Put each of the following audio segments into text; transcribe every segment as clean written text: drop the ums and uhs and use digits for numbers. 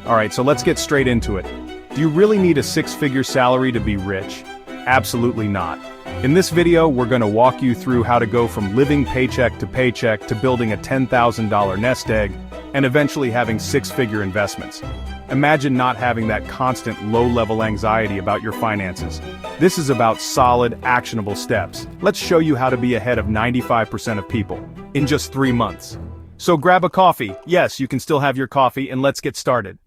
Alright, so let's get straight into it. Do you really need a six-figure salary to be rich? Absolutely not. In this video, we're going to walk you through how to go from living paycheck to building a $10,000 nest egg, and eventually having six-figure investments. Imagine not having that constant low-level anxiety about your finances. This is about solid, actionable steps. Let's show you how to be ahead of 95% of people in just 3 months. So grab a coffee. Yes, you can still have your coffee, and let's get started.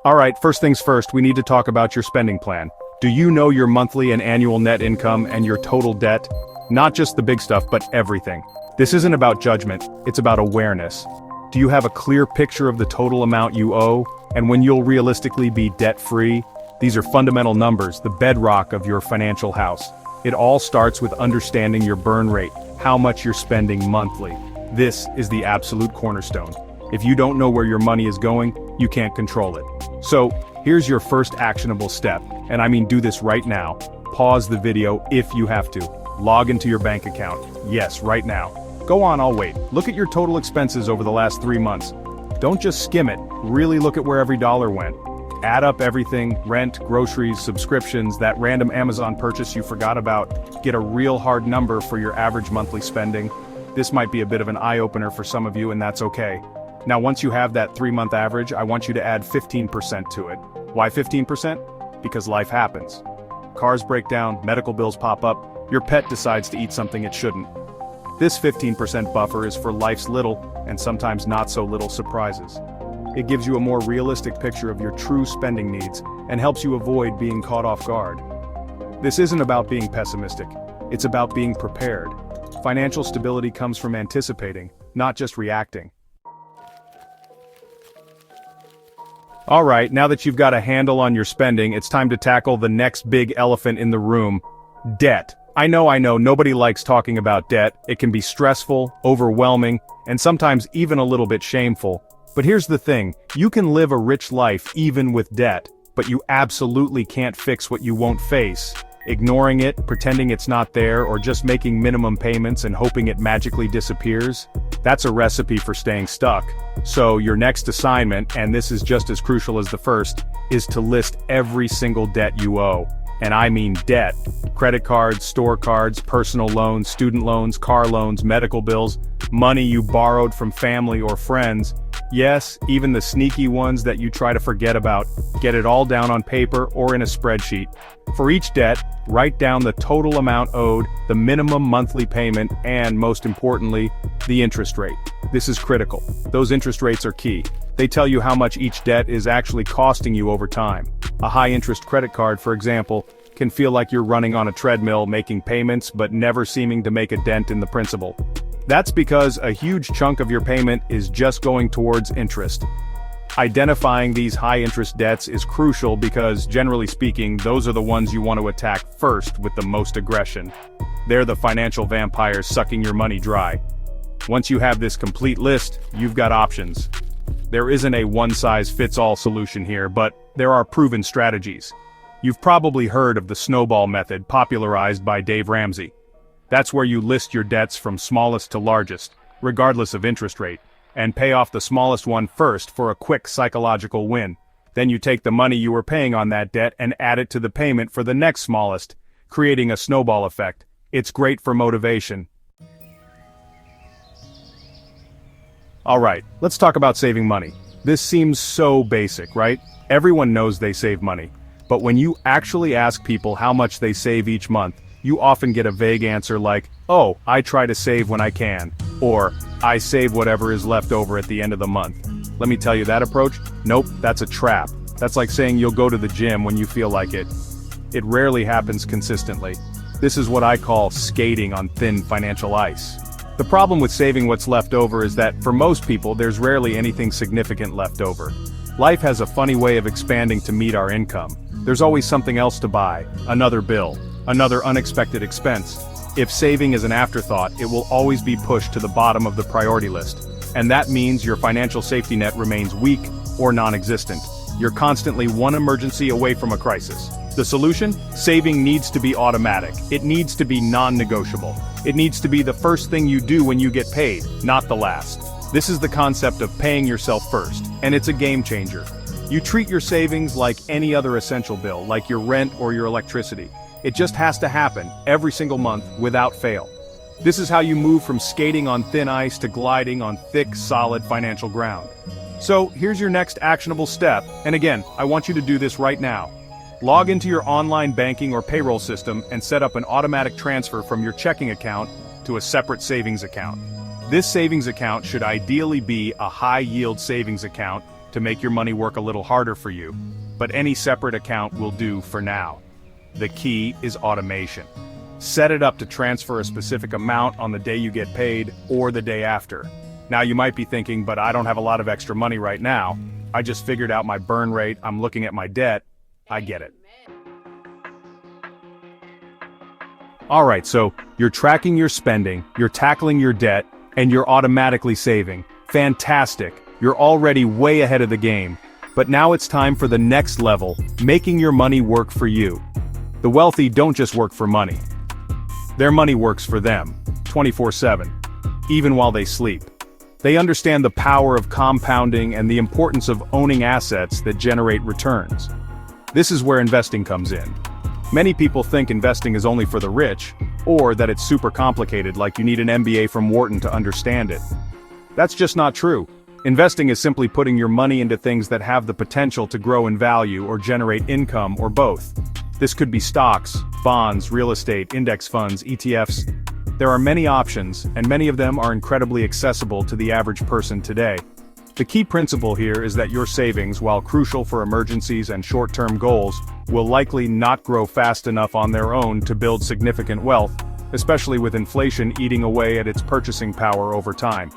Alright, first things first, we need to talk about your spending plan. Do you know your monthly and annual net income and your total debt? Not just the big stuff, but everything. This isn't about judgment, it's about awareness. Do you have a clear picture of the total amount you owe, and when you'll realistically be debt-free? These are fundamental numbers, the bedrock of your financial house. It all starts with understanding your burn rate, how much you're spending monthly. This is the absolute cornerstone. If you don't know where your money is going, you can't control it. So, here's your first actionable step, and I mean do this right now. Pause the video if you have to. Log into your bank account. Yes, right now. Go on, I'll wait. Look at your total expenses over the last 3 months. Don't just skim it, really look at where every dollar went. Add up everything, rent, groceries, subscriptions, that random Amazon purchase you forgot about. Get a real hard number for your average monthly spending. This might be a bit of an eye-opener for some of you, and that's okay. Now once you have that 3-month average, I want you to add 15% to it. Why 15%? Because life happens. Cars break down, medical bills pop up, your pet decides to eat something it shouldn't. This 15% buffer is for life's little, and sometimes not so little surprises. It gives you a more realistic picture of your true spending needs, and helps you avoid being caught off guard. This isn't about being pessimistic, it's about being prepared. Financial stability comes from anticipating, not just reacting. Alright, now that you've got a handle on your spending, it's time to tackle the next big elephant in the room: debt. I know, nobody likes talking about debt. It can be stressful, overwhelming, and sometimes even a little bit shameful. But here's the thing, you can live a rich life even with debt, but you absolutely can't fix what you won't face. Ignoring it, pretending it's not there, or just making minimum payments and hoping it magically disappears, that's a recipe for staying stuck. So your next assignment, and this is just as crucial as the first, is to list every single debt you owe. And I mean debt. Credit cards, store cards, personal loans, student loans, car loans, medical bills, money you borrowed from family or friends. Yes, even the sneaky ones that you try to forget about. Get it all down on paper or in a spreadsheet. For each debt, write down the total amount owed, the minimum monthly payment, and most importantly, the interest rate. This is critical. Those interest rates are key. They tell you how much each debt is actually costing you over time. A high-interest credit card, for example, can feel like you're running on a treadmill making payments but never seeming to make a dent in the principal. That's because a huge chunk of your payment is just going towards interest. Identifying these high-interest debts is crucial because, generally speaking, those are the ones you want to attack first with the most aggression. They're the financial vampires sucking your money dry. Once you have this complete list, you've got options. There isn't a one-size-fits-all solution here, but there are proven strategies. You've probably heard of the snowball method popularized by Dave Ramsey. That's where you list your debts from smallest to largest, regardless of interest rate, and pay off the smallest one first for a quick psychological win. Then you take the money you were paying on that debt and add it to the payment for the next smallest, creating a snowball effect. It's great for motivation. Alright, let's talk about saving money. This seems so basic, right? Everyone knows they save money. But when you actually ask people how much they save each month, you often get a vague answer like, "Oh, I try to save when I can," or "I save whatever is left over at the end of the month." Let me tell you that approach? Nope, that's a trap. That's like saying you'll go to the gym when you feel like it. It rarely happens consistently. This is what I call skating on thin financial ice. The problem with saving what's left over is that, for most people, there's rarely anything significant left over. Life has a funny way of expanding to meet our income. There's always something else to buy, another bill, another unexpected expense. If saving is an afterthought, it will always be pushed to the bottom of the priority list. And that means your financial safety net remains weak or non-existent. You're constantly one emergency away from a crisis. The solution? Saving needs to be automatic. It needs to be non-negotiable. It needs to be the first thing you do when you get paid, not the last. This is the concept of paying yourself first, and it's a game changer. You treat your savings like any other essential bill, like your rent or your electricity. It just has to happen every single month without fail. This is how you move from skating on thin ice to gliding on thick, solid financial ground. So here's your next actionable step, and again, I want you to do this right now. Log into your online banking or payroll system and set up an automatic transfer from your checking account to a separate savings account. This savings account should ideally be a high-yield savings account to make your money work a little harder for you, but any separate account will do for now. The key is automation. Set it up to transfer a specific amount on the day you get paid or the day after. Now you might be thinking, but I don't have a lot of extra money right now. I just figured out my burn rate, I'm looking at my debt. I get it. Alright, so you're tracking your spending, you're tackling your debt, and you're automatically saving. Fantastic. You're already way ahead of the game. But now it's time for the next level, making your money work for you. The wealthy don't just work for money. Their money works for them, 24/7, even while they sleep. They understand the power of compounding and the importance of owning assets that generate returns. This is where investing comes in. Many people think investing is only for the rich, or that it's super complicated like you need an MBA from Wharton to understand it. That's just not true. Investing is simply putting your money into things that have the potential to grow in value or generate income or both. This could be stocks, bonds, real estate, index funds, ETFs. There are many options, and many of them are incredibly accessible to the average person today. The key principle here is that your savings, while crucial for emergencies and short-term goals, will likely not grow fast enough on their own to build significant wealth, especially with inflation eating away at its purchasing power over time.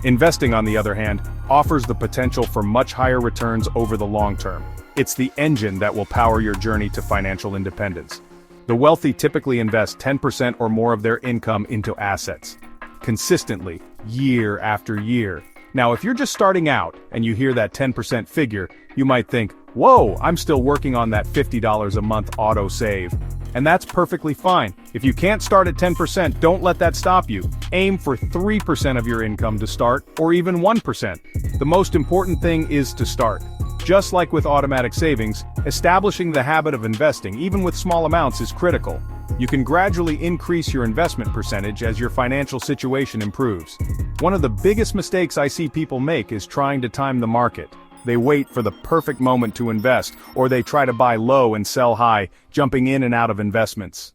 Investing, on the other hand, offers the potential for much higher returns over the long term. It's the engine that will power your journey to financial independence. The wealthy typically invest 10% or more of their income into assets, consistently, year after year. Now, if you're just starting out and you hear that 10% figure, you might think, whoa, I'm still working on that $50 a month auto save. And that's perfectly fine. If you can't start at 10%, don't let that stop you. Aim for 3% of your income to start, or even 1%. The most important thing is to start. Just like with automatic savings, establishing the habit of investing, even with small amounts, is critical. You can gradually increase your investment percentage as your financial situation improves. One of the biggest mistakes I see people make is trying to time the market. They wait for the perfect moment to invest, or they try to buy low and sell high, jumping in and out of investments.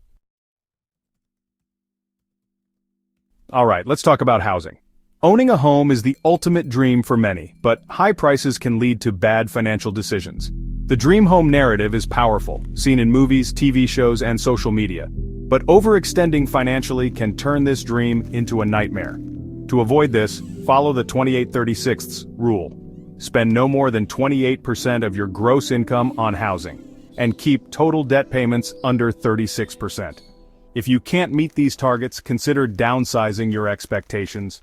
Alright, let's talk about housing. Owning a home is the ultimate dream for many, but high prices can lead to bad financial decisions. The dream home narrative is powerful, seen in movies, TV shows, and social media. But overextending financially can turn this dream into a nightmare. To avoid this, follow the 28-36 rule. Spend no more than 28% of your gross income on housing, and keep total debt payments under 36%. If you can't meet these targets, consider downsizing your expectations.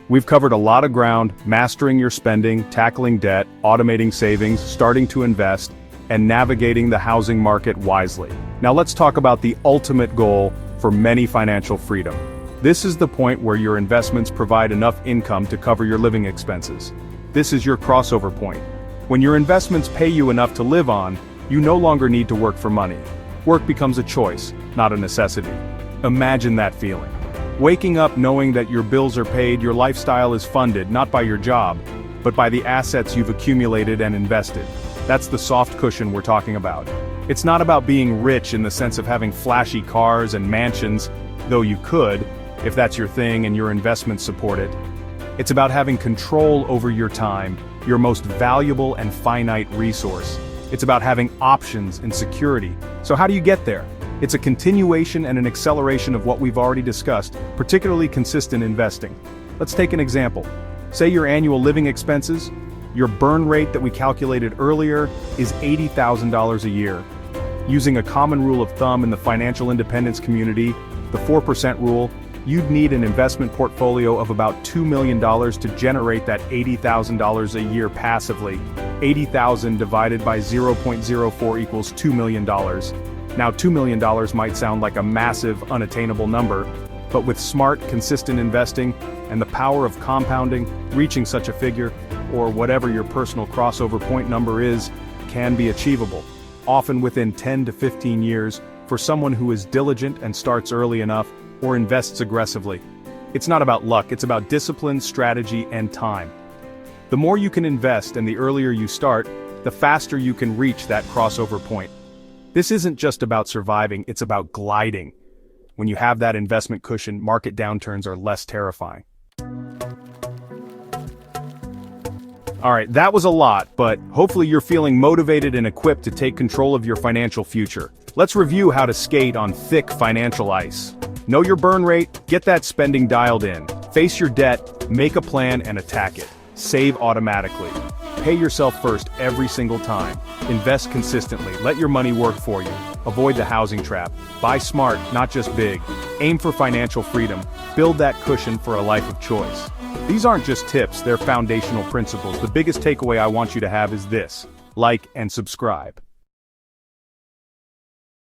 We've covered a lot of ground: mastering your spending, tackling debt, automating savings, starting to invest, and navigating the housing market wisely. Now let's talk about the ultimate goal for many: financial freedom. This is the point where your investments provide enough income to cover your living expenses. This is your crossover point. When your investments pay you enough to live on, you no longer need to work for money. Work becomes a choice, not a necessity. Imagine that feeling. Waking up knowing that your bills are paid, your lifestyle is funded, not by your job, but by the assets you've accumulated and invested. That's the soft cushion we're talking about. It's not about being rich in the sense of having flashy cars and mansions, though you could, if that's your thing and your investments support it. It's about having control over your time, your most valuable and finite resource. It's about having options and security. So how do you get there? It's a continuation and an acceleration of what we've already discussed, particularly consistent investing. Let's take an example. Say your annual living expenses, your burn rate that we calculated earlier, is $80,000 a year. Using a common rule of thumb in the financial independence community, the 4% rule, you'd need an investment portfolio of about $2 million to generate that $80,000 a year passively. 80,000 divided by 0.04 equals $2 million. Now $2 million might sound like a massive, unattainable number, But with smart, consistent investing, and the power of compounding, reaching such a figure, or whatever your personal crossover point number is, can be achievable, often within 10 to 15 years, for someone who is diligent and starts early enough, or invests aggressively. It's not about luck, it's about discipline, strategy, and time. The more you can invest and the earlier you start, the faster you can reach that crossover point. This isn't just about surviving, it's about gliding. When you have that investment cushion, market downturns are less terrifying. Alright, that was a lot, but hopefully you're feeling motivated and equipped to take control of your financial future. Let's review how to skate on thick financial ice. Know your burn rate, get that spending dialed in. Face your debt, make a plan and attack it. Save automatically. Pay yourself first every single time. Invest consistently, let your money work for you. Avoid the housing trap. Buy smart, not just big. Aim for financial freedom. Build that cushion for a life of choice. These aren't just tips, they're foundational principles. The biggest takeaway I want you to have is this: like and subscribe.